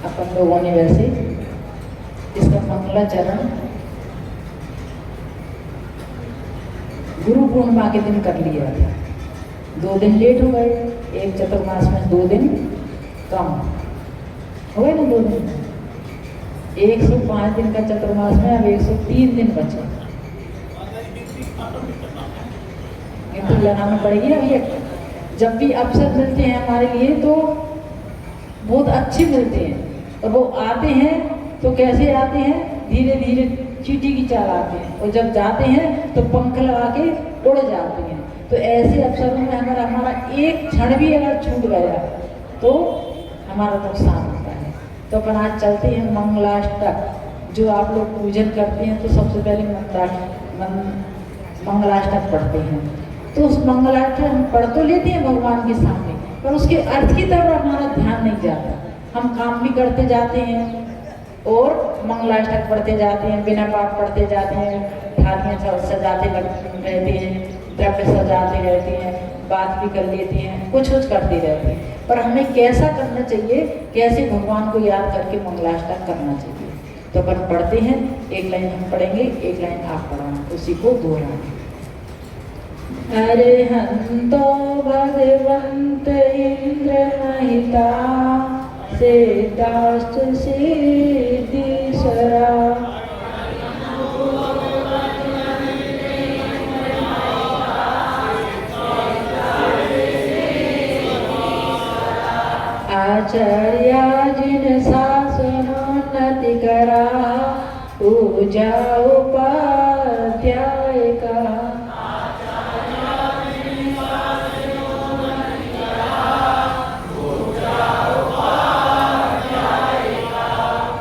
अपन लोगों ने वैसे इसका मंगलाचरण गुरु पूर्णिमा के दिन कर लिया था। 2 दिन लेट हो गए, एक चतुर्मास में 2 दिन कम हो गए ना, 2 दिन। 105 दिन का चतुर्मास में अब 103 दिन बचे। गिनती लगाना पड़ेगी ना भैया। जब भी अवसर मिलते हैं हमारे लिए तो बहुत अच्छे मिलते हैं, और वो आते हैं तो कैसे आते हैं, धीरे धीरे चींटी की चाल आते हैं, और जब जाते हैं तो पंख लगा के उड़ जाते हैं। तो ऐसे अवसरों में अगर हमारा एक क्षण भी अगर छूट गया तो हमारा नुकसान होता है। तो अपन आज चलते हैं मंगलाष्टक। जो आप लोग पूजन करते हैं तो सबसे पहले मंगलाष्टक पढ़ते हैं। तो उस मंगलाष्टक हम पढ़ तो लेते हैं भगवान के सामने, पर उसके अर्थ की तरफ हमारा ध्यान नहीं जाता। हम काम भी करते जाते हैं और मंगलाष्टक पढ़ते जाते हैं, बिना पाठ पढ़ते जाते हैं, थालियाँ सजाते रहते हैं, द्रव्य सजाते रहते हैं, बात भी कर लेते हैं, कुछ करते रहते हैं। पर हमें कैसा करना चाहिए, कैसे भगवान को याद करके मंगलाष्टक करना चाहिए। तो अपन पढ़ते हैं, एक लाइन हम पढ़ेंगे, एक लाइन आप पढ़ाना, उसी को दोहराना। अरिहंतो भगवंत इंद्र महिता सिद्धाश्च सिद्धीश्वरा आचार्या जिन शासनोन्नति करा पूजा उपाध्यायिका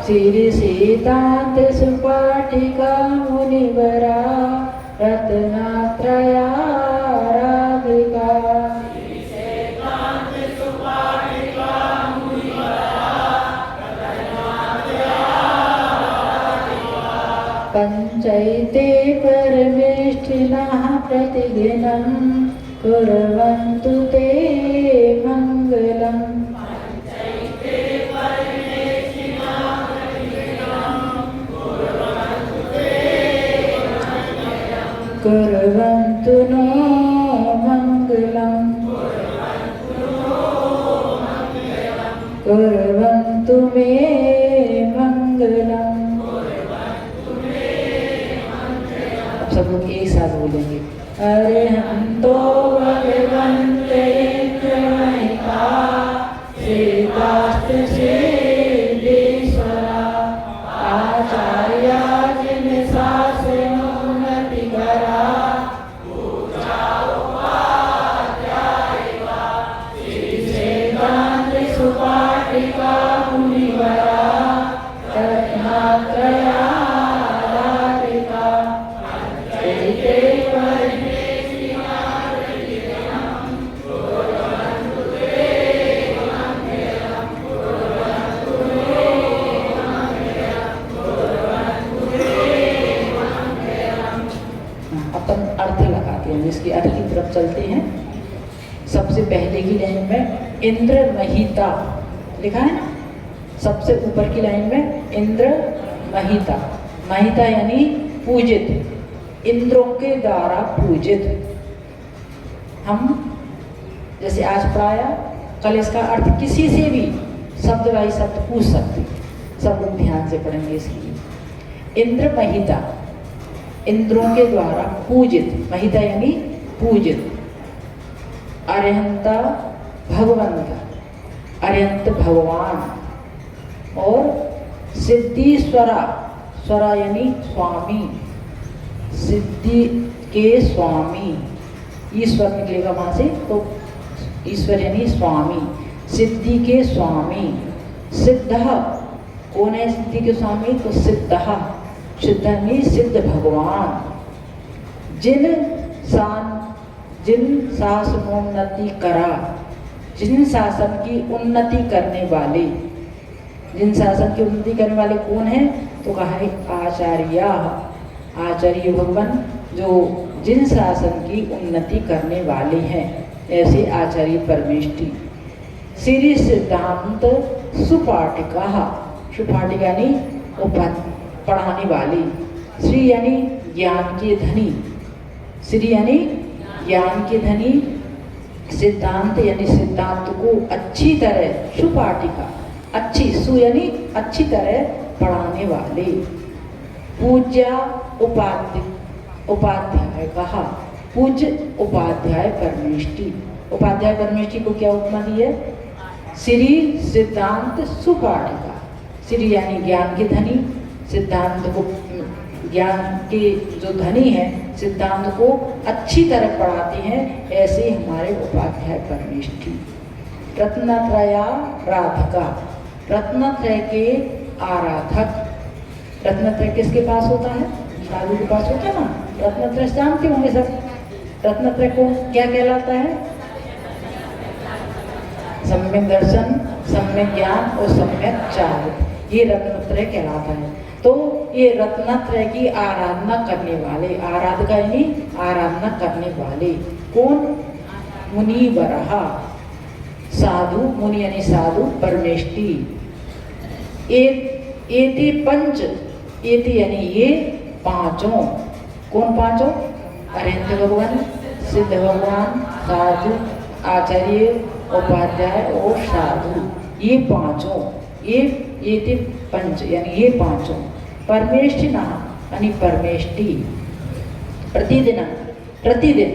श्री सीतांत सुपाटिका मुनिवरा रत्नात्रया राधिका पंचैते परमेष्ठिनः प्रतिदिनं कुर्वन्तु ते मंगलम्। कुर्वन्तु नो मंगलम्, कुर्वन्तु मे मंगलम्। अब सब लोग एक साथ बोलेंगे। अरिहंतो भगवंत इंद्र महिता सिद्धाश्च सिद्धीश्वरा आचार्या जिन शासनोन्नति करा पूजा उपाध्यायिका श्री सिद्धांत सुपाटिका मुनिवरा रत्नात्रया राधिका पंचैते परमेष्ठिनः प्रतिदिनं कुर्वन्तु ते मंगलम्, कुर्वन्तु मे मंगलम्, कुर्वन्तु ते मंगलम्। अपन अर्थ लगाते हैं, इसके अर्थ की तरफ चलते हैं। सबसे पहले की लाइन में इंद्र महिता लिखा है ना, सबसे ऊपर की लाइन में इंद्र महिता। महिता यानी पूजित, इंद्रों के द्वारा पूजित। हम जैसे आज पढ़ाया, कल इसका अर्थ किसी से भी शब्द बाई शब्द पूछ सकते, सब लोग ध्यान से पढ़ेंगे इसलिए। इंद्र महिता, इंद्रों के द्वारा पूजित, महिता यानी पूजित। अरिहंता भगवंत, अरिहंत भगवान, और सिद्धीश्वरा, स्वरा यानी स्वामी, सिद्धि के स्वामी, ईश्वर निकलेगा वहां से, तो ईश्वर यानी स्वामी, सिद्धि के स्वामी। सिद्ध कौन है सिद्धि के स्वामी, तो सिद्ध, सिद्ध यानी सिद्ध भगवान। जिन शासनोन्नति करा, जिन शासन की उन्नति करने वाले, जिन शासन की उन्नति करने वाले कौन है, तो कहा है आचार्य, आचार्य भगवान जो जिन शासन की उन्नति करने वाले हैं, ऐसे आचार्य परमेष्ठी। श्री सिद्धांत सुपाठिका, सुपाठिका यानी पढ़ाने वाली, श्री यानी ज्ञान के धनी, श्री यानी ज्ञान के धनी, सिद्धांत यानी सिद्धांत को अच्छी तरह, सुपाठिका अच्छी, सु यानी अच्छी तरह पढ़ाने वाले, पूज्या उपाध्याय कहा, पूज्य उपाध्याय परमेष्टि, उपाध्याय परमेष्टि को क्या उपमा दी है? श्री सिद्धांत सुपाठिका, श्री यानी ज्ञान के धनी, सिद्धांत को ज्ञान के जो धनी है सिद्धांत को अच्छी तरह पढ़ाते हैं, ऐसे हमारे उपाध्याय परमेष्टि। रत्नत्रया राधिका, रत्नत्रय के आराधक, रत्नत्रय किसके पास होता है? साधु के पास होता है ना। रत्नत्रय जानते होंगे सब, रत्नत्रय को क्या कहलाता है? सम्यक दर्शन, सम्यक ज्ञान और सम्यक चारित्र, ये रत्नत्रय कहलाता है। तो ये रत्नत्रय की आराधना करने वाले, आराधका यानी आराधना करने वाले कौन? मुनि वरहा, साधु, मुनि यानी साधु, परमेष्टि। एति पंच, एति यानी ये पांचों, कौन पांचों? अरहंत भगवान, सिद्ध भगवान, साधु, आचार्य, उपाध्याय और साधु, ये पांचों, ये पंच यानी ये पांचों। परमेष्टि ना यानी परमेष्टि, प्रतिदिन, प्रतिदिन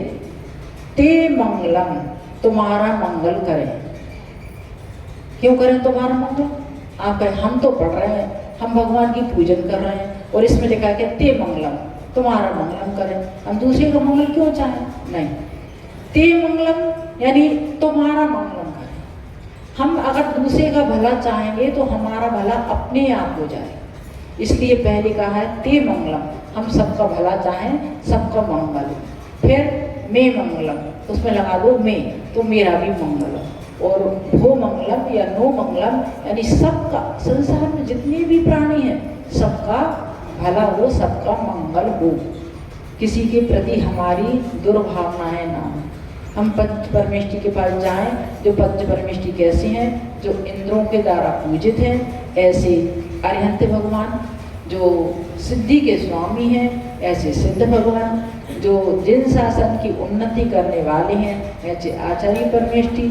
ते मंगलम, तुम्हारा मंगल करें। क्यों करें तुम्हारा मंगल? आप कहें हम तो पढ़ रहे हैं, हम भगवान की पूजन कर रहे हैं, और इसमें लिखा है ते मंगलम, तुम्हारा मंगलम करें। हम दूसरे का मंगल क्यों चाहें? नहीं, ते मंगलम यानी तुम्हारा मंगलम करें। हम अगर दूसरे का भला चाहेंगे तो हमारा भला अपने आप हो जाए, इसलिए पहले कहा है ते मंगलम, हम सबका भला चाहें, सबका मंगल। फिर मे मंगलम, उसमें लगा दो मैं, तो मेरा भी मंगल। और भो मंगलम या नो मंगलम यानी सबका, संसार में जितने भी प्राणी हैं सबका भला हो, सबका मंगल हो, किसी के प्रति हमारी दुर्भावनाएं ना हो। हम पंच परमेष्टि के पास जाएं, जो पंच परमेष्टि कैसे हैं? जो इंद्रों के द्वारा पूजित हैं, ऐसे अरिहंत भगवान, जो सिद्धि के स्वामी हैं, ऐसे सिद्ध भगवान, जो जिन शासन की उन्नति करने वाले हैं, ऐसे आचार्य परमेष्टि,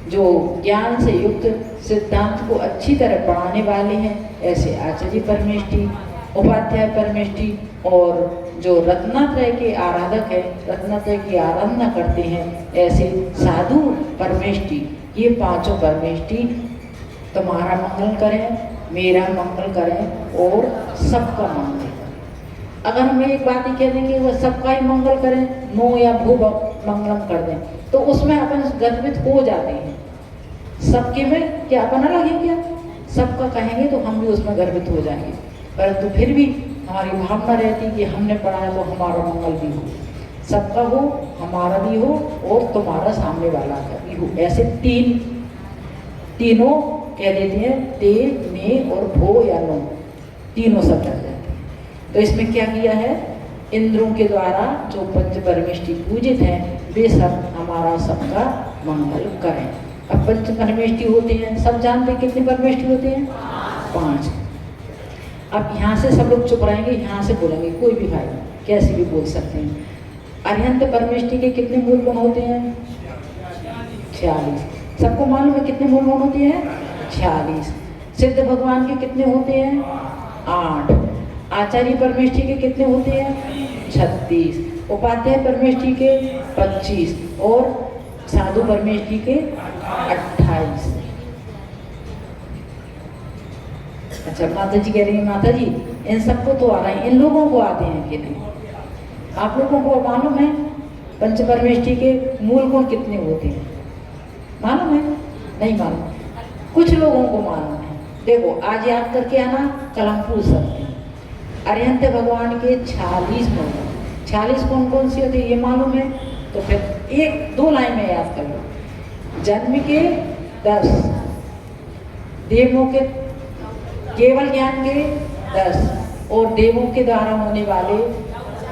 जो ज्ञान से युक्त सिद्धांत को अच्छी तरह पढ़ाने वाले हैं, ऐसे आचार्य परमेष्टि, उपाध्याय परमेष्टि, और जो रत्नत्रय के आराधक है, रत्नत्रय की आराधना करते हैं, ऐसे साधु परमेष्टि। ये पांचों परमेष्टि तुम्हारा मंगल करें, मेरा मंगल करें और सबका मंगल करें। अगर हम एक बात ही कह देंगे वह सबका ही मंगल करें, नो या भू मंगलम कर दें, तो उसमें अपन गर्वित हो जाते हैं। सबके में क्या अपन अलग है क्या? सबका कहेंगे तो हम भी उसमें गर्वित हो जाएंगे, परंतु फिर भी हमारी भावना रहती कि हमने पढ़ा है तो हमारा मंगल भी हो, सबका हो, हमारा भी हो और तुम्हारा सामने वाला का भी हो। ऐसे तीनों कह देते हैं, ते, ने और भो या नो, तीनों सब लग जाते हैं। तो इसमें क्या किया है? इंद्रों के द्वारा जो पंच परमेष्टि पूजित हैं, वे सब हमारा सबका मंगल करें। अब पंच परमेष्टि होते हैं, सब जानते हैं कितने परमेष्टि होते हैं? 5। अब यहाँ से सब लोग चुप रहेंगे, यहाँ से बोलेंगे कोई भी भाई, कैसे भी बोल सकते हैं। अरिहंत परमेष्टि के कितने मूल गुण होते हैं? 46। सबको मालूम है कितने मूल गुण होते हैं? 46। सिद्ध भगवान के कितने होते हैं? 8। आचार्य परमेष्टि के कितने होते हैं? 36। उपाध्याय परमेष्टि के 25 और साधु परमेष्टि के 28। अच्छा, माता जी कह रही है माता जी इन सबको तो आ रहे हैं, इन लोगों को आते हैं कि नहीं? आप लोगों को मालूम है पंच परमेष्टि के मूल गुण कितने होते हैं? मालूम है? नहीं मालूम? कुछ लोगों को मालूम है। देखो आज याद करके आना, कल हम पूछ सकते हैं। अरिहंत भगवान के 46 मूल गुण, 46 कौन कौन सी होती है ये मालूम है? तो फिर 1-2 लाइन में याद कर लो। जन्म के 10, देवों के केवल ज्ञान के 10 और देवों के द्वारा होने वाले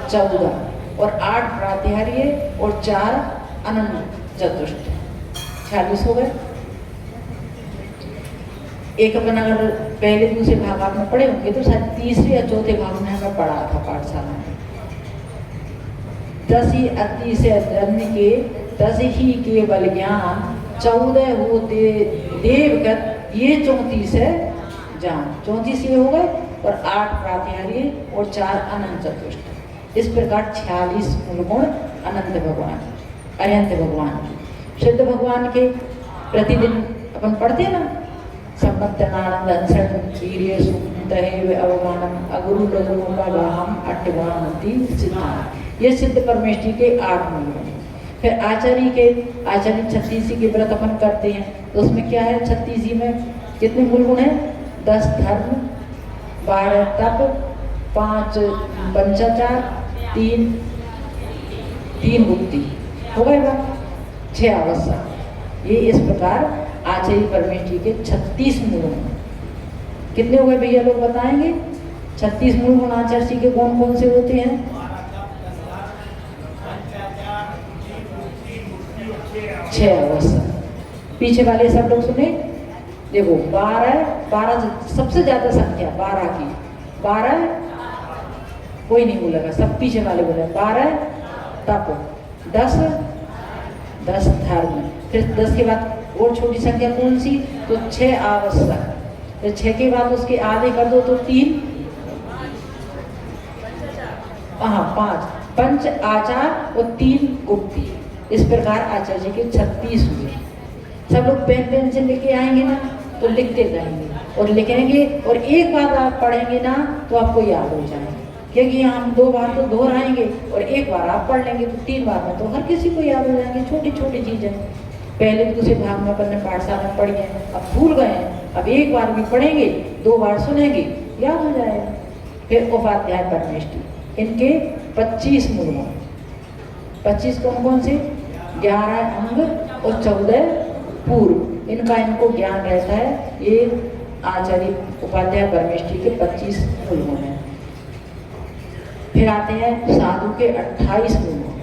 14 और 8 प्रातिहार्य और 4 अनंत चतुष्ट, 46 हो गए। एक अपन अगर पहले दूसरे भाग आपने पढ़े होंगे तो शायद तीसरे या चौथे भाग में हमें पढ़ा था पाठशाला में। 10 ही अति से जन्म के 10 ही केवल ज्ञान 14 होते देवगत ये 34 है जान। 34 ये हो गए और 8 प्रातिहार्य और 4 अनंत चतुष्ट। इस प्रकार 46 मूलगुण अनंत भगवान अनंत भगवान सिद्ध भगवान के प्रतिदिन अपन पढ़ते हैं ना। संपत्तनानंद अंसठ वीर्य सुतहे अवमानम अगुरु लघुम अट्टवानति सिद्धांत। ये सिद्ध परमेष्टि के 8 मूल। फिर आचार्य के आचार्य 36 के व्रत अपन करते हैं तो उसमें क्या है 36 में कितने मूल गुण है? 10 धर्म 12 तप 5 पंचाचार 3 मुक्ति हो गए बात 6 आवश्यक। ये इस प्रकार आचार्य परमेष्टि के 36 मूल गुण। कितने हुए भैया लोग बताएंगे? 36 मूल गुण आचार्य के कौन कौन से होते हैं? 6 आवश्यक। पीछे वाले सब लोग सुने देखो 12 सबसे ज्यादा संख्या 12 की 12 कोई नहीं बोलेगा सब पीछे वाले बोले 12 तप 10 धर्म। फिर 10 के बाद और छोटी संख्या कौन सी? तो 6 आवश्यक। फिर 6 के बाद उसके आधे कर दो तो 3 5 पंच आचार और 3 गुप्ती। इस प्रकार आचार्य जी के 36 हुए। सब लोग पेन पेंसिल लेके आएंगे ना तो लिखते जाएंगे और लिखेंगे और एक बार आप पढ़ेंगे ना तो आपको याद हो जाएंगे क्योंकि हम 2 बार तो दोहराएंगे और एक बार आप पढ़ लेंगे तो 3 बार में तो हर किसी को याद हो जाएंगे। छोटी छोटी चीजें पहले दूसरे भाग में अपन ने पाठशाला में पढ़ी है, अब भूल गए हैं, अब एक बार भी पढ़ेंगे 2 बार सुनेंगे याद हो जाएगा। फिर उपाध्याय परमेष्टि इनके 25 मूल गुण। 25 कौन कौन से? 11 अंग और 14 पूर्व। इनको ज्ञान रहता है। ये आचार्य उपाध्याय परमेष्टि के 25 मूल गुण हैं। फिर आते हैं साधु के 28 मूल गुण।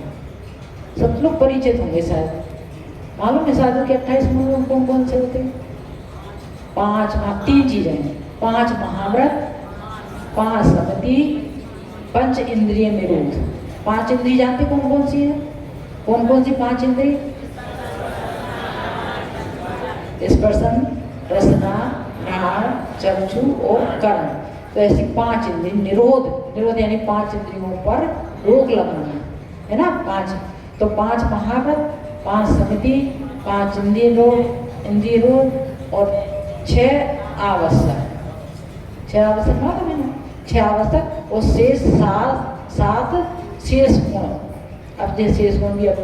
सब लोग परिचित होंगे शायद मालूम है साधु के 28 मूल गुण कौन कौन से होते हैं? 3 चीजें हैं। 5 महाव्रत 5 समति 5 इंद्रिय निरोध। 5 इंद्रिय जानते कौन कौन सी है? कौन कौन सी 5 इंद्रिय? स्पर्शन रसना घ्राण चक्षु और कर्म। तो ऐसी 5 इंद्रिय निरोध यानी 5 इंद्रियों पर रोक लगाना है ना 5। तो 5 महाव्रत 5 समिति 5 इंद्रिय रोध और 6 आवश्यक। 6 आवश्यक मालूम है ना? 6 आवश्यक और शेष 7 शेष गुण। अब ये शेष गुण भी अब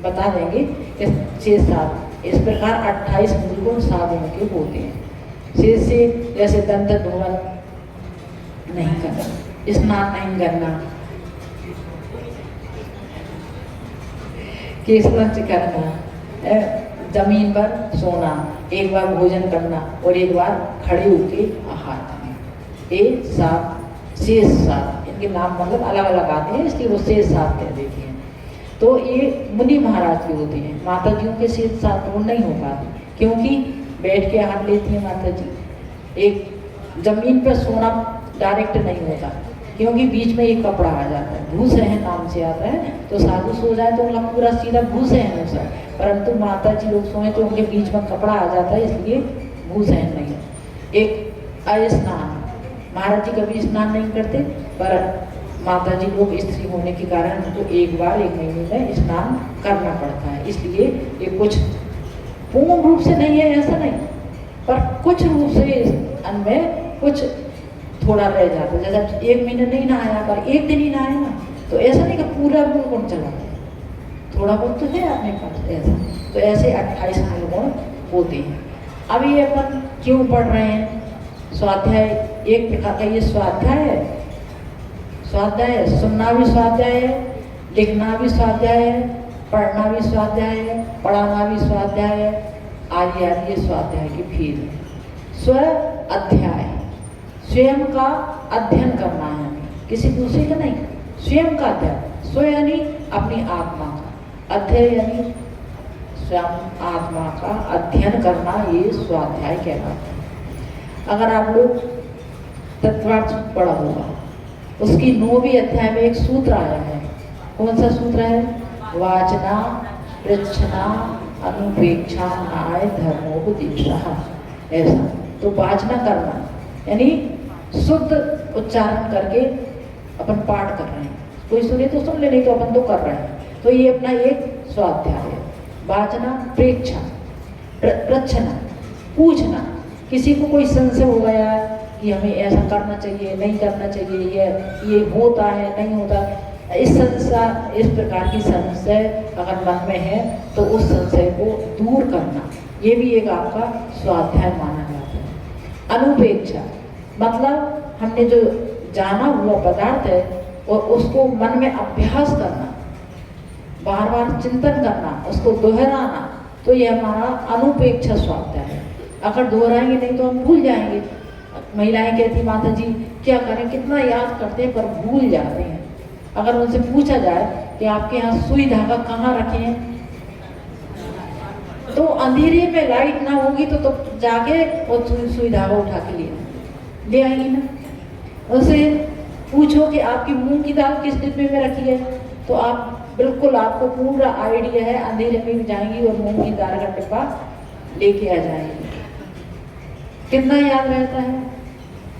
बता देंगे कि शेष 7। इस प्रकार 28 मूल गुण साधुओं के होते हैं। शेष से जैसे दंत धोवन नहीं करना, स्नान नहीं करना, केश वंच करना, जमीन पर सोना, एक बार भोजन करना और एक बार खड़े होके आहार करना। ये 7 शेष 7 इनके नाम मतलब अलग अलग आते हैं इसलिए वो शेष 7 कह देते हैं। तो ये मुनि महाराज के होते हैं। माता जियों के शेष 7 वो नहीं हो पाते क्योंकि बैठ के आहार लेती है माता जी। एक जमीन पर सोना डायरेक्ट नहीं होता क्योंकि बीच में एक कपड़ा आ जाता है, भूसहन नाम से आता है। तो साधु सो जाए तो उनका पूरा सीधा भूसहन हो जाए, परंतु माता जी लोग सोए तो उनके बीच में कपड़ा आ जाता है इसलिए भूसहन नहीं है। एक अस्नान, महाराज जी कभी स्नान नहीं करते पर माता जी लोग स्त्री होने के कारण उनको एक बार 1 महीने में स्नान करना पड़ता है। इसलिए ये कुछ पूर्ण रूप से नहीं है ऐसा नहीं, पर कुछ रूप से अनमें कुछ थोड़ा रह जाता है। जैसा 1 महीने नहीं नहाया पर 1 दिन ही नहाया ना तो ऐसा नहीं कि पूरा मूल गुण चला गया, थोड़ा बहुत तो है अपने पास ऐसा। तो ऐसे 28 मूल गुण होते हैं। अब ये अपन क्यों पढ़ रहे हैं? स्वाध्याय एक प्रकार का ये स्वाध्याय है। स्वाध्याय है, सुनना भी स्वाध्याय है, लिखना भी स्वाध्याय है, पढ़ना भी स्वाध्याय है, पढ़ाना भी स्वाध्याय है। आदि आदि स्वाध्याय की फिर स्व अध्याय, स्वयं का अध्ययन करना है, किसी दूसरे का नहीं, स्वयं का अध्ययन। स्व यानी अपनी आत्मा का, अध्यय यानी स्वयं आत्मा का अध्ययन करना, ये स्वाध्याय कहलाता है। अगर आप लोग तत्वार्थ पढ़ा होगा, उसकी 9वें अध्याय में एक सूत्र आया है। कौन सा सूत्र है? वाचना प्रच्छना अनुपेक्षा न्याय धर्मोपदेशः। ऐसा तो वाचना करना यानी शुद्ध उच्चारण करके अपन पाठ कर रहे हैं। कोई सुने तो सुन ले, नहीं तो अपन तो कर रहे हैं। तो ये अपना एक स्वाध्याय है। वाचना, प्रेक्षा, प्रच्छना, पूछना। किसी को कोई संशय हो गया कि हमें ऐसा करना चाहिए, नहीं करना चाहिए, ये होता है, नहीं होता, इस संशय, इस प्रकार की संशय अगर मन में है तो उस संशय को दूर करना, ये भी एक आपका स्वाध्याय माना जाता है। अनुपेक्षा मतलब हमने जो जाना हुआ पदार्थ है और उसको मन में अभ्यास करना, बार बार चिंतन करना, उसको दोहराना, तो ये हमारा अनुपेक्षा स्वाध्याय है। अगर दोहराएंगे नहीं तो हम भूल जाएंगे। महिलाएं कहती माता जी क्या करें, कितना याद करते हैं पर भूल जाते हैं। अगर उनसे पूछा जाए कि आपके यहाँ सुई धागा कहाँ रखे हैं, तो अंधेरे में लाइट ना होगी तो जाके और सुई धागा उठा के ले आएंगी ना। उनसे पूछो कि आपकी मूंग की दाल किस डिब्बे में रखी है, तो आप बिल्कुल, आपको पूरा आइडिया है, अंधेरे में भी जाएंगी और मूंग की दाल का डिब्बा लेके आ जाएंगी। कितना याद रहता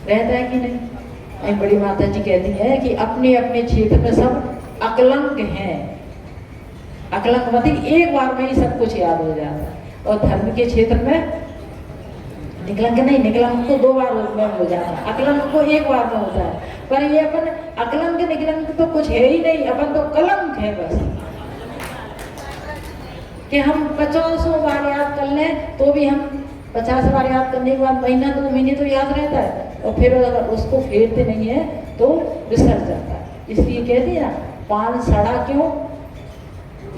है कि नहीं? बड़ी माता जी कहती है कि अपने अपने क्षेत्र में सब अकलंक हैं। अकलंक मतलब एक बार में ही सब कुछ याद हो जाता है, और धर्म के क्षेत्र में निकलंक नहीं, निकलंक को 2 बार में हो जाता है, अकलंक को 1 बार में होता है। पर ये अपन अकलंक निकलंक तो कुछ है ही नहीं, अपन तो कलंक है बस। कि हम 50 बार याद कर लें तो भी हम 50 बार याद करने के बाद महीना 2 महीने तो याद रहता है, और फिर अगर उसको फेरते नहीं है तो बिसर जाता है। इसलिए कहते हैं ना, पान सड़ा क्यों,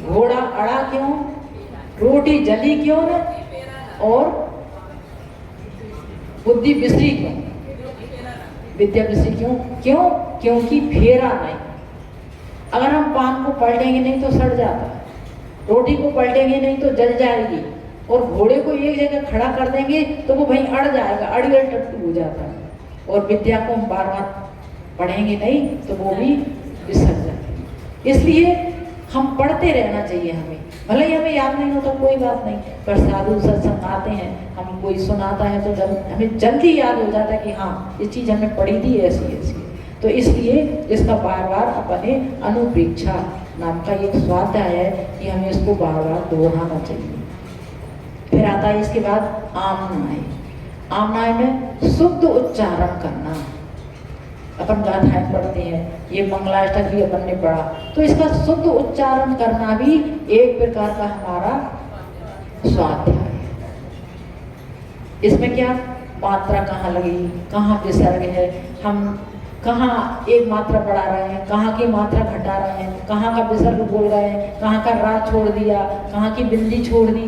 घोड़ा अड़ा क्यों, रोटी जली क्यों न, और बुद्धि बिसरी क्यों, विद्या बिसरी क्यों? क्योंकि फेरा नहीं। अगर हम पान को पलटेंगे नहीं तो सड़ जाता है, रोटी को पलटेंगे नहीं तो जल जाएगी, और घोड़े को एक जगह खड़ा कर देंगे तो वो वहीं अड़ जाएगा, अड़ियल टट्टू हो जाता है। और विद्या को हम बार बार पढ़ेंगे नहीं तो वो भी बिसर जाएगी। इसलिए हम पढ़ते रहना चाहिए। हमें भले ही हमें याद नहीं होता कोई बात नहीं, पर साधु सत्संग आते हैं, हम कोई सुनाता है तो जब हमें जल्दी याद हो जाता है कि हाँ ये चीज़ हमने पढ़ी थी ऐसी ऐसी। तो इसलिए इसका बार बार अपने अनुपेक्षा नाम का एक स्वाध्याय है कि हमें इसको बार बार दोहराना चाहिए। फिर आता है इसके बाद आमनाय। आमनाय में शुद्ध उच्चारण करना। अपन गाथाएं पढ़ते हैं, ये मंगलाष्टक भी अपन ने पढ़ा, तो इसका शुद्ध उच्चारण करना भी एक प्रकार का हमारा स्वाध्याय है। इसमें क्या मात्रा कहाँ लगी, कहाँ विसर्ग है, हम कहाँ एक मात्रा बढ़ा रहे हैं, कहाँ की मात्रा घटा रहे हैं, कहाँ का विसर्ग बोल रहे हैं, कहाँ का रा छोड़ दिया, कहाँ की बिंदी छोड़ दी,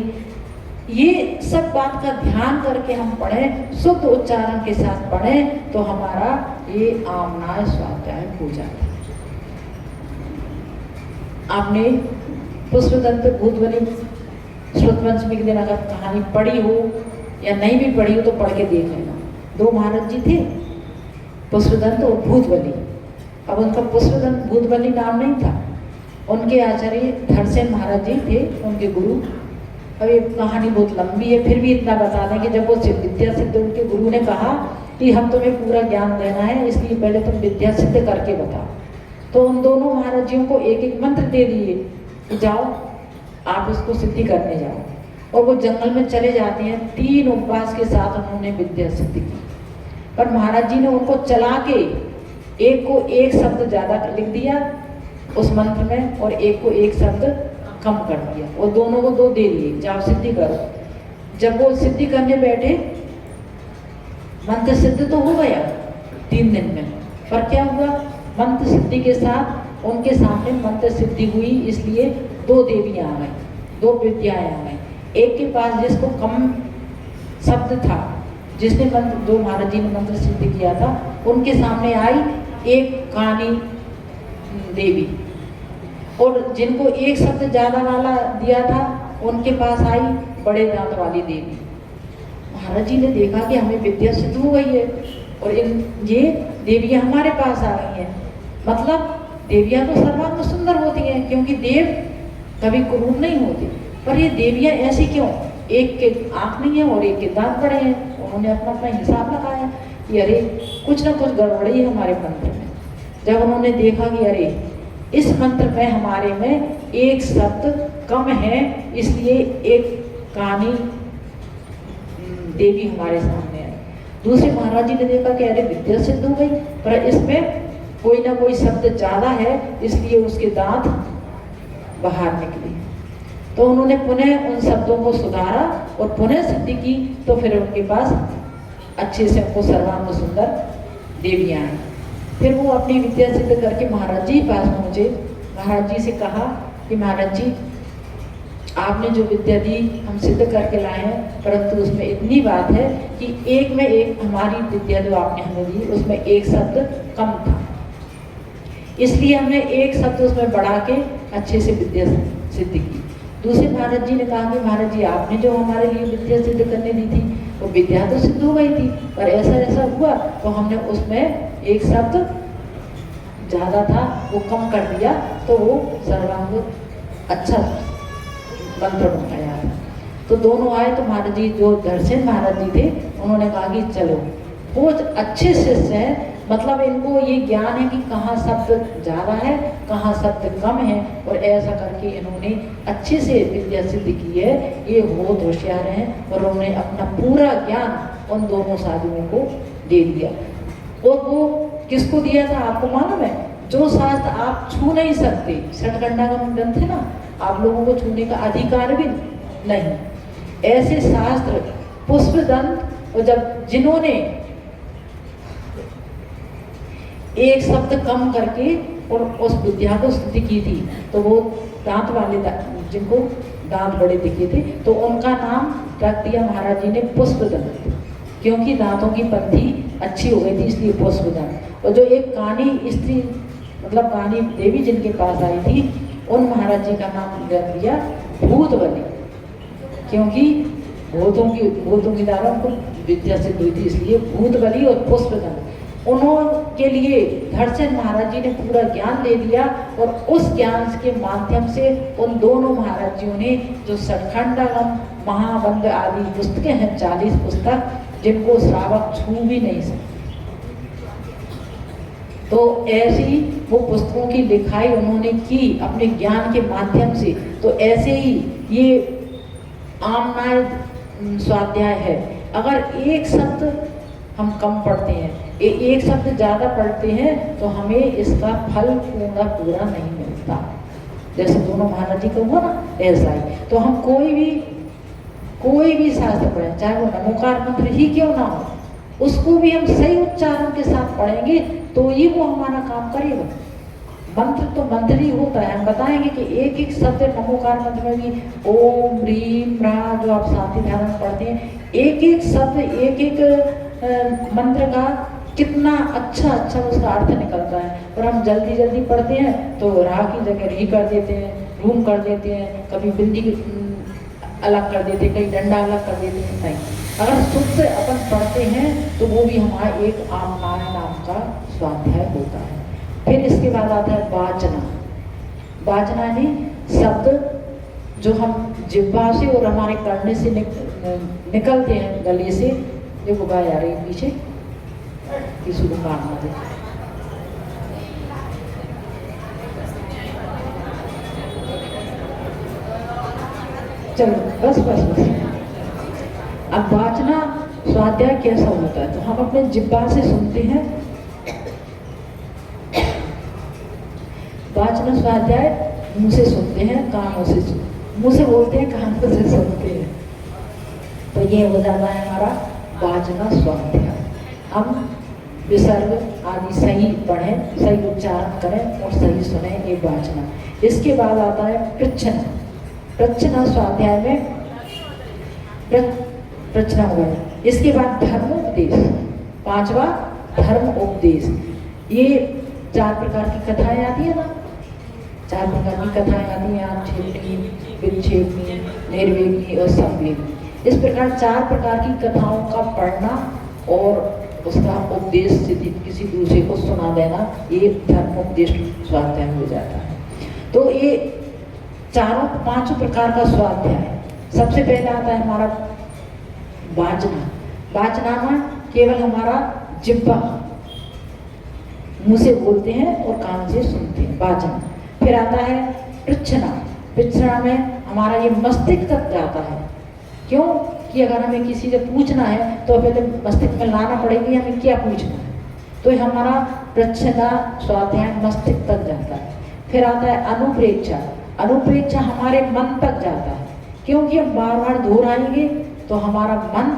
ये सब बात का ध्यान करके हम पढ़ें, शुद्ध उच्चारण के साथ पढ़ें, तो हमारा ये आमनाय स्वाध्याय हो जाता है। आपने पुष्पदंत भूतबली श्रुतपंचमी के दिन अगर कहानी पढ़ी हो या नहीं भी पढ़ी हो तो पढ़ के देख लेना। 2 महाराज जी थे, पुष्पदंत और भूतबली। अब उनका पुष्पदंत भूतबली नाम नहीं था, उनके आचार्य धरसेन महाराज जी थे उनके गुरु। अब ये कहानी बहुत लंबी है, फिर भी इतना बता दें कि जब वो विद्या सिद्ध उनके गुरु ने कहा कि हम तुम्हें पूरा ज्ञान देना है, इसलिए पहले तुम विद्या सिद्ध करके बताओ, तो उन दोनों महाराजियों को एक एक मंत्र दे दिए कि जाओ आप इसको सिद्धि करने जाओ। और वो जंगल में चले जाते हैं, 3 उपवास के साथ उन्होंने विद्या सिद्ध की। पर महाराज जी ने उनको चला के एक को एक शब्द ज़्यादा लिख दिया उस मंत्र में, और एक को एक शब्द कम कर दिया, और दोनों को 2 दे दिए, जाओ सिद्धि करो। जब वो सिद्धि करने बैठे, मंत्र सिद्ध तो हो गया 3 दिन में, पर क्या हुआ, मंत्र सिद्धि के साथ उनके सामने मंत्र सिद्धि हुई, इसलिए 2 देवियां आ गई, 2 विद्याएं आ गई। एक के पास जिसको कम शब्द था, जिसने मंत्र 2 महाराज जी ने मंत्र सिद्ध किया था, उनके सामने आई एक कानी देवी, और जिनको एक शब्द ज़्यादा वाला दिया था उनके पास आई बड़े दांत वाली देवी। महाराज जी ने देखा कि हमें विद्या सिद्ध हो गई है और ये देवियां हमारे पास आ गई हैं। मतलब देवियां तो सर्वांग सुंदर होती हैं, क्योंकि देव कभी क्रूर नहीं होते, पर ये देवियां ऐसी क्यों? एक के आंख नहीं है और एक के दांत बड़े हैं। उन्होंने अपना अपना हिसाब लगाया कि अरे कुछ ना कुछ गड़बड़ी है हमारे मंत्र में। जब उन्होंने देखा कि अरे इस मंत्र में हमारे में एक शब्द कम है, इसलिए एक कानी देवी हमारे सामने आई। दूसरे महाराज जी ने देखा कि अरे विद्या सिद्ध हो गई, पर इसमें कोई ना कोई शब्द ज्यादा है, इसलिए उसके दांत बाहर निकले। तो उन्होंने पुनः उन शब्दों को सुधारा और पुनः सिद्धि की। तो फिर उनके पास अच्छे से उनको सर्वांग सुंदर देवियां आई। फिर वो अपनी विद्या सिद्ध करके महाराज जी के पास पहुंचे। महाराज जी से कहा कि महाराज जी, आपने जो विद्या दी हम सिद्ध करके लाए हैं, परंतु उसमें इतनी बात है कि एक में एक हमारी विद्या जो आपने हमें दी उसमें एक शब्द कम था, इसलिए हमने एक शब्द उसमें बढ़ा के अच्छे से विद्या सिद्ध की। दूसरे महाराज जी ने कहा कि महाराज जी, आपने जो हमारे लिए विद्या सिद्ध करने दी थी वो विद्या तो सिद्ध हो गई थी, पर ऐसा ऐसा हुआ तो हमने उसमें एक शब्द ज्यादा था वो कम कर दिया, तो वो सर्वांग अच्छा मंत्र बन गया था। तो दोनों आए तो महाराज जी, जो दर्शन महाराज जी थे, उन्होंने कहा कि चलो वो अच्छे शिष्य हैं, मतलब इनको ये ज्ञान है कि कहाँ शब्द ज्यादा है कहाँ शब्द कम है, और ऐसा करके इन्होंने अच्छे से विद्या सिद्ध की है। ये बहुत होशियार हैं और उन्होंने अपना पूरा ज्ञान उन दोनों साधुओं को दे दिया। और वो किसको दिया था आपको मालूम है? जो शास्त्र आप छू नहीं सकते, षटखंडागम ग्रंथ है ना, आप लोगों को छूने का अधिकार भी नहीं, ऐसे शास्त्र पुष्पदंत, और जब जिन्होंने एक शब्द कम करके और उस विद्या को सिद्ध की थी, तो वो दांत वाले जिनको दांत बड़े दिखे थे, तो उनका नाम रख दिया महाराज जी ने पुष्पदंत, क्योंकि दांतों की पंथी अच्छी हो गई थी, इसलिए पुष्पदंत। और जो एक कानी स्त्री, मतलब कानी देवी जिनके पास आई थी, उन महाराज जी का नाम रख दिया भूतबली, क्योंकि भूतों की द्वारा उनको विद्या सिद्ध हुई थी, इसलिए भूतबली और पुष्पदंत। उन्होंने लिए धर्षण महाराज जी ने पूरा ज्ञान दे दिया, और उस ज्ञान के माध्यम से उन दोनों महाराज जियों ने जो षटखंडागम, महाबंध आदि पुस्तकें हैं, 40 पुस्तक, जिनको श्रावक छू भी नहीं सकते, तो ऐसी वो पुस्तकों की लिखाई उन्होंने की अपने ज्ञान के माध्यम से। तो ऐसे ही ये आमनाय स्वाध्याय है। अगर एक शब्द हम कम पढ़ते हैं, एक शब्द ज़्यादा पढ़ते हैं, तो हमें इसका फल पूरा नहीं मिलता। जैसे दोनों महाराज जी का हुआ ना, ऐसा ही। तो हम कोई भी शास्त्र पढ़ें, चाहे वो नमोकार मंत्र ही क्यों ना हो, उसको भी हम सही उच्चारण के साथ पढ़ेंगे तो ही वो हमारा काम करेगा। मंत्र तो मंत्र ही होता है। हम बताएंगे कि एक एक शब्द नमोकार मंत्र में भी ओम ह्रीम रा, जो आप साथी धारण पढ़ते हैं, एक एक शब्द एक एक मंत्र का कितना अच्छा उसका अर्थ निकलता है। और हम जल्दी जल्दी पढ़ते हैं तो रा की जगह री कर देते हैं, रूम कर देते हैं, कभी बिंदी अलग कर देते हैं, कहीं डंडा अलग कर देते हैं। नहीं, अगर शुद्ध अपन पढ़ते हैं तो वो भी हमारा एक आमनाय नाम का स्वाध्याय होता है। फिर इसके बाद आता है वाचना। वाचना यानी शब्द जो हम जिह्वा से और हमारे करने से निकलते हैं, गले से। देखो गाय आ रही है पीछे, किसी को काटना दे। चलो बस। अब वाचना स्वाध्याय कैसा होता है? तो हम अपने जिह्वा से सुनते हैं। वाचना स्वाध्याय मुंह से सुनते हैं, कानों से मुंह से बोलते हैं, कानों से सुनते हैं। तो ये हो जाता है हमारा वाचना स्वाध्याय। हम विसर्ग आदि सही पढ़ें, सही उच्चारण करें और सही सुने, ये वाचना। इसके बाद आता है प्रच्छना। प्रच्छना स्वाध्याय में प्रच्छना हुआ है। इसके बाद धर्मोपदेश, 5वां धर्म उपदेश। ये 4 प्रकार की कथाएं आती है ना, 4 प्रकार की कथाएं आती हैं, आक्षेपणी, विक्षेपणी, निर्वेदी और संवेदी। इस प्रकार 4 प्रकार की कथाओं का पढ़ना और उसका उपदेश किसी दूसरे को सुना देना, ये धर्मोपदेश स्वाध्याय हो जाता है। तो ये 4-5 प्रकार का स्वाध्याय। सबसे पहले आता है हमारा वाचना। वाचना केवल हमारा जिह्वा, मुंह से बोलते हैं और कान से सुनते हैं, वाचना। फिर आता है पृच्छना। पृच्छना में हमारा ये मस्तिष्क तक जाता है। क्यों कि अगर हमें किसी से पूछना है तो पहले मस्तिष्क में लाना पड़ेगी हमें क्या पूछना है, तो हमारा पृच्छना स्वाध्याय मस्तिष्क तक जाता है। फिर आता है अनुप्रेक्षा। अनुप्रेक्षा हमारे मन तक जाता है, क्योंकि हम बार बार दोहराएंगे तो हमारा मन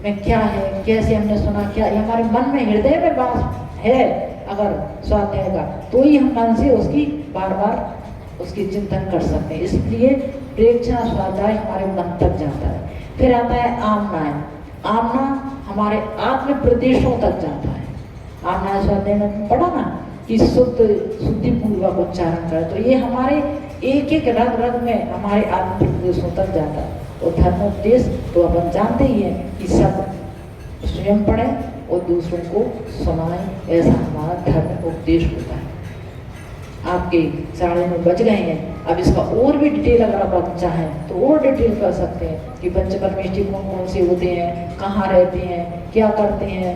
में क्या है, कैसे हमने सुना, क्या हमारे मन में, हृदय में बात है अगर स्वाध्याय का, तो ही हम मन से उसकी बार बार उसकी चिंतन कर सकते हैं। इसलिए प्रेक्षा स्वाध्याय हमारे मन तक जाता है। फिर आता है आमनाय। आमना हमारे आत्म प्रदेशों तक जाता है। आमनाय स्वाध्याय में पढ़ा ना कि शुद्धि पूर्वक उच्चारण करें, तो ये हमारे एक एक रग रग में हमारे आत्म प्रदेशों तक जाता है। और धर्मोपदेश तो अपन जानते ही हैं कि सब स्वयं पढ़ें और दूसरों को सुनाएं, ऐसा हमारा धर्म उपदेश होता है। आपके 9:30 बज गए हैं। अब इसका और भी डिटेल अगर आप चाहें तो और डिटेल कर सकते हैं कि पंच परमेष्ठी कौन कौन से होते हैं, कहाँ रहते हैं, क्या करते हैं।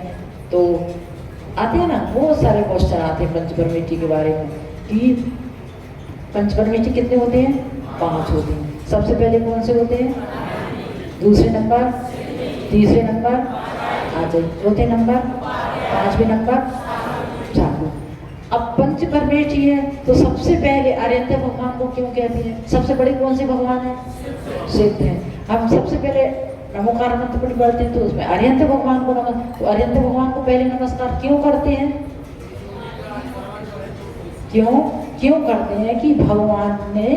तो आते हैं ना बहुत सारे क्वेश्चन आते हैं पंच परमेष्ठी के बारे में कि पंच परमेष्ठी कितने होते हैं, 5 होते हैं। सबसे पहले कौन से होते हैं, दूसरे नंबर, तीसरे नंबर, चौथे नंबर, 5वें नंबर, चाकू। अब पंच परमेष्ठी है तो सबसे पहले अरिहंत भगवान को क्यों कहते हैं? सबसे बड़े कौन से भगवान है? सिद्ध है। हम सबसे पहले नमोकार मंत्र पढ़ते हैं तो उसमें अरिहंत भगवान को तो अरिहंत भगवान को पहले नमस्कार क्यों करते हैं? क्यों करते हैं कि भगवान ने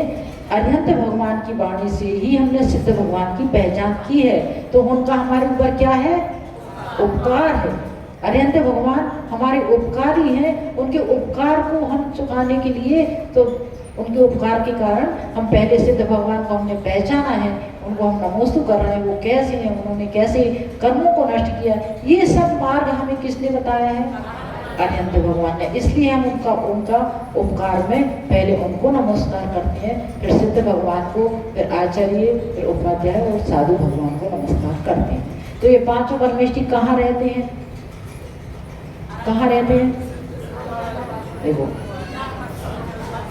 अरिहंत भगवान की वाणी से ही हमने सिद्ध भगवान की पहचान की है, तो उनका हमारे ऊपर क्या है? उपकार है। अरिहंत भगवान हमारे उपकारी हैं, उनके उपकार को हम चुकाने के लिए, तो उनके उपकार के कारण हम पहले सिद्ध भगवान को हमने पहचाना है, उनको हम नमोस्तु कर रहे हैं। वो कैसे हैं, उन्होंने कैसे कर्मों को नष्ट किया, ये सब मार्ग हमें किसने बताया है? अरिहंत भगवान ने। इसलिए हम उनका उपकार में पहले उनको नमस्कार करते हैं, फिर सिद्ध भगवान को, फिर आचार्य, फिर उपाध्याय और साधु भगवान को नमस्कार करते हैं। तो ये 5 परमेष्ठी कहाँ रहते हैं? कहाँ रहते हैं? देखो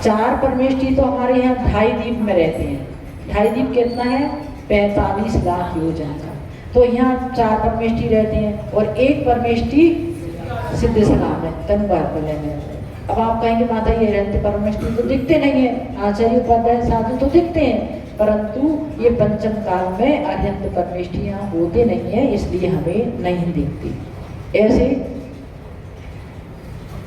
4 परमेष्ठी तो हमारे यहाँ 2.5 द्वीप में रहते हैं। 2.5 द्वीप कितना है? 45 लाख योजन का। तो यहाँ 4 परमेष्ठी रहते हैं और 1 परमेष्ठी सिद्ध सलाम है, तनुबार पले में। अब आप कहेंगे माता ये अरिहंत परमेष्ठी तो दिखते नहीं है, आचार्य उपाध्याय साधु तो दिखते हैं, परंतु ये पंचम काल में अरिहंत परमेष्ठी यहाँ होते नहीं है, इसलिए हमें नहीं दिखती। ऐसे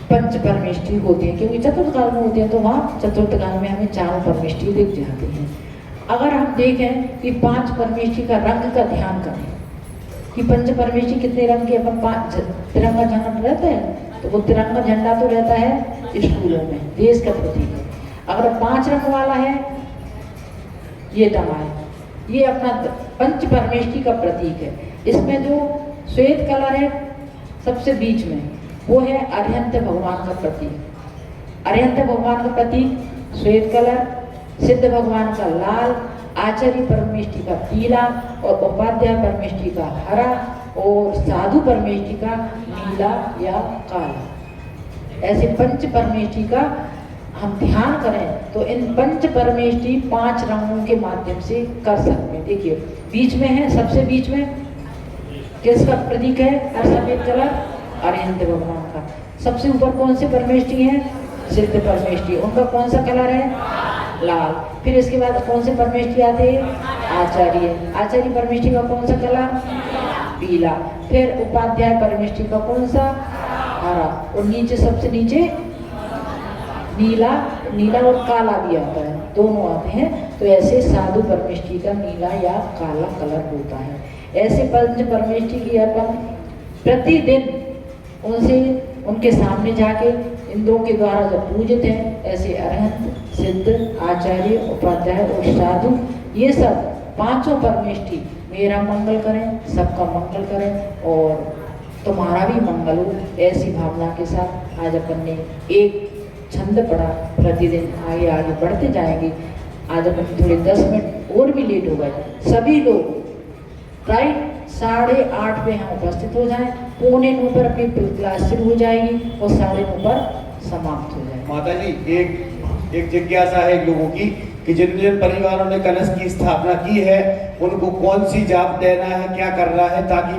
पंच परमेष्ठी होती है, क्योंकि चतुर्थ काल में होते हैं तो वहाँ चतुर्थ काल में हमें 4 परमेष्ठी दिख जाती हैं। अगर हम देखें कि 5 परमेष्ठी का रंग का ध्यान करें कि पंच परमेष्ठी कितने रंग के, अपन 5 तिरंगा झंडा रहता है, तो वो तिरंगा झंडा तो रहता है स्कूलों में, देश का प्रतीक है। अगर 5 रंग वाला है, ये टमा है, ये अपना पंच परमेष्ठी का प्रतीक है। इसमें जो श्वेत कलर है सबसे बीच में, वो है अरिहंत भगवान का प्रतीक। अरिहंत भगवान का प्रतीक श्वेत कलर, सिद्ध भगवान का लाल, आचार्य परमेष्ठी का पीला और उपाध्याय परमेष्ठी का हरा और साधु परमेष्ठी का नीला या काला। ऐसे पंच परमेष्ठी का हम ध्यान करें तो इन पंच परमेष्ठी 5 रंगों के माध्यम से कर सकते हैं। देखिए बीच में है, सबसे बीच में किसका प्रतीक है? सफेद कलर, अरिहंत भगवान का। सबसे ऊपर कौन से परमेष्ठी है? सिद्ध परमेष्ठी, उनका कौन सा कलर है? लाल। फिर इसके बाद कौन से परमेष्ठी आते हैं? आचार्य। आचार्य परमेष्ठी का कौन सा कलर? पीला। फिर उपाध्याय परमेष्ठी का कौन सा? हरा। और नीचे सबसे नीचे नीला, नीला और काला भी आता है, दोनों आते हैं। तो ऐसे साधु परमेष्ठी का नीला या काला कलर होता है। ऐसे पंच परमेष्ठी की अपन प्रतिदिन उनके सामने जाके इंद्रों के द्वारा जब पूजित हैं, ऐसे अरिहंत, सिद्ध, आचार्य, उपाध्याय और साधु, ये सब 5 परमेष्ठी मेरा मंगल करें, सबका मंगल करें और तुम्हारा भी मंगल हो। ऐसी भावना के साथ आज अपन ने एक छंद पढ़ा, प्रतिदिन आगे आगे बढ़ते जाएंगे। आज अपन थोड़े 10 मिनट और भी लेट हो गए। सभी लोग राइट 8:30 पे हम उपस्थित हो जाएं, 8:45 पर अपनी क्लास शुरू हो जाएगी और 9:30 पर समाप्त हो जाएगी। माता जी एक जिज्ञासा है लोगों की कि जिन जिन परिवारों ने कलश की स्थापना की है उनको कौन सी जाप देना है, क्या करना है, ताकि